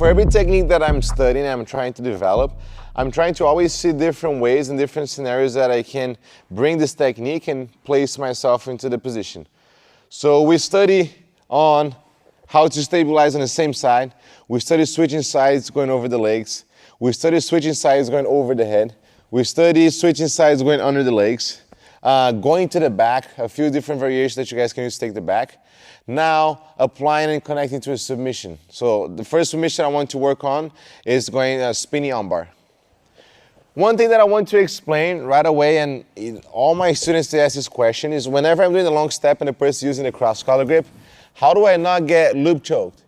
For every technique that I'm studying, I'm trying to develop, I'm trying to always see different ways and different scenarios that I can bring this technique and place myself into the position. So we study on how to stabilize on the same side. We study switching sides going over the legs. We study switching sides going over the head. We study switching sides going under the legs. Going to the back, a few different variations that you guys can use to take the back. Now, applying and connecting to a submission. So the first submission I want to work on is going spinning armbar. One thing that I want to explain right away, and all my students ask this question, is whenever I'm doing a long step and the person using the cross collar grip, how do I not get loop choked?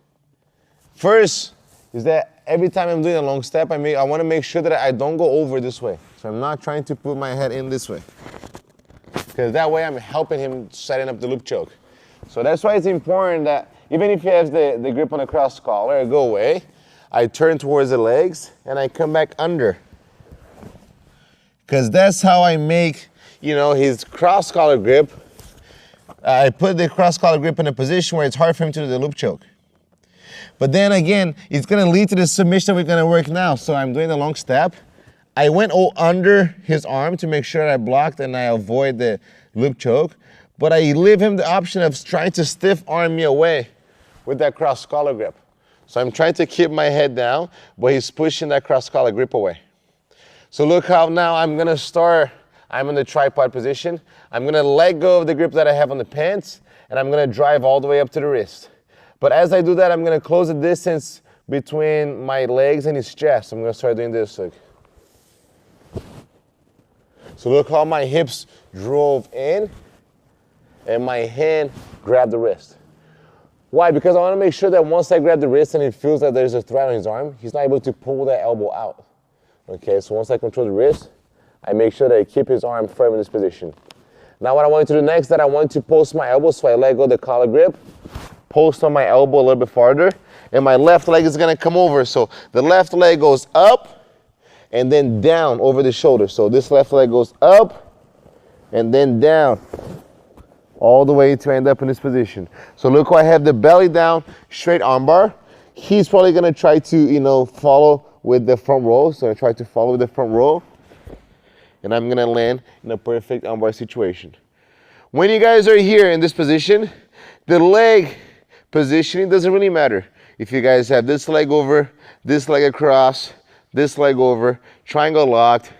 First is that every time I'm doing a long step, I want to make sure that I don't go over this way. So I'm not trying to put my head in this way, because that way I'm helping him setting up the loop choke. So that's why it's important that even if you have the grip on the cross collar, I go away, I turn towards the legs, and I come back under. Because that's how I make, his cross collar grip. I put the cross collar grip in a position where it's hard for him to do the loop choke. But then again, it's going to lead to the submission we're going to work now. So I'm doing the long step. I went under his arm to make sure I blocked and I avoid the loop choke. But I leave him the option of trying to stiff arm me away with that cross collar grip. So I'm trying to keep my head down, but he's pushing that cross collar grip away. So look how now I'm going to start. I'm in the tripod position. I'm going to let go of the grip that I have on the pants, and I'm going to drive all the way up to the wrist. But as I do that, I'm going to close the distance between my legs and his chest. I'm going to start doing this. Look. So look how my hips drove in, and my hand grabbed the wrist. Why? Because I want to make sure that once I grab the wrist and it feels that there's a threat on his arm, he's not able to pull that elbow out. Okay, so once I control the wrist, I make sure that I keep his arm firm in this position. Now what I want to do next is that I want to post my elbow, so I let go of the collar grip, post on my elbow a little bit farther, and my left leg is going to come over. So the left leg goes up and then down over the shoulder. So this left leg goes up and then down all the way to end up in this position. So look how I have the belly down, straight armbar. He's probably going to try to, follow with the front row. So I try to follow with the front row. And I'm going to land in a perfect armbar situation. When you guys are here in this position, the leg positioning doesn't really matter. If you guys have this leg over, this leg across, this leg over, triangle locked,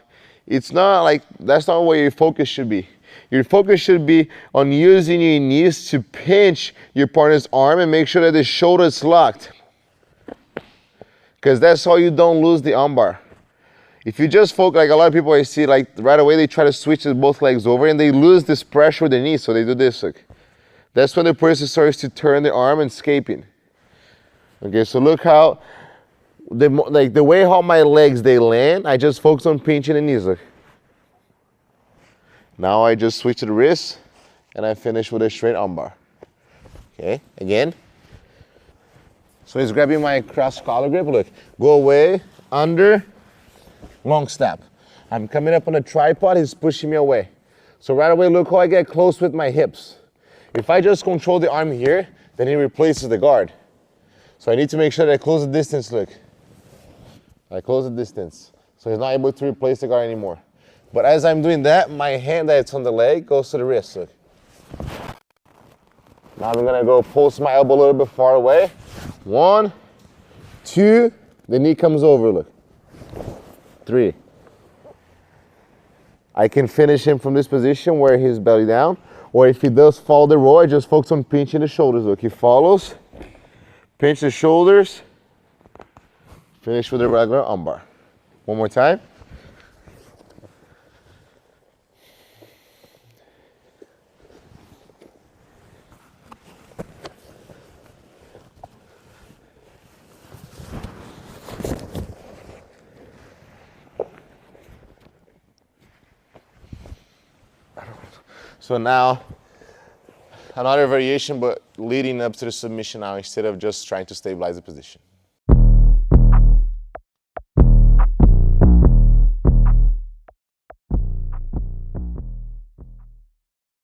it's not like, that's not where your focus should be. Your focus should be on using your knees to pinch your partner's arm and make sure that the shoulder is locked. Because that's how you don't lose the armbar. If you just focus, like a lot of people I see, like right away they try to switch both legs over and they lose this pressure with their knees, so they do this. Look. That's when the person starts to turn their arm and escaping. Okay, so look how, the way how my legs, they land, I just focus on pinching the knees. Look. Now I just switch to the wrist and I finish with a straight armbar. Okay, again. So he's grabbing my cross collar grip. Look, go away, under, long step. I'm coming up on a tripod, he's pushing me away. So right away, look how I get close with my hips. If I just control the arm here, then he replaces the guard. So I need to make sure that I close the distance, look. I close the distance. So he's not able to replace the guard anymore. But as I'm doing that, my hand that's on the leg goes to the wrist, look. Now I'm gonna go post my elbow a little bit far away. 1, 2, the knee comes over, look. 3. I can finish him from this position where he's belly down, or if he does follow the roll, I just focus on pinching the shoulders. Look, he follows, pinch the shoulders, finish with a regular armbar. One more time. So now, another variation, but leading up to the submission now instead of just trying to stabilize the position.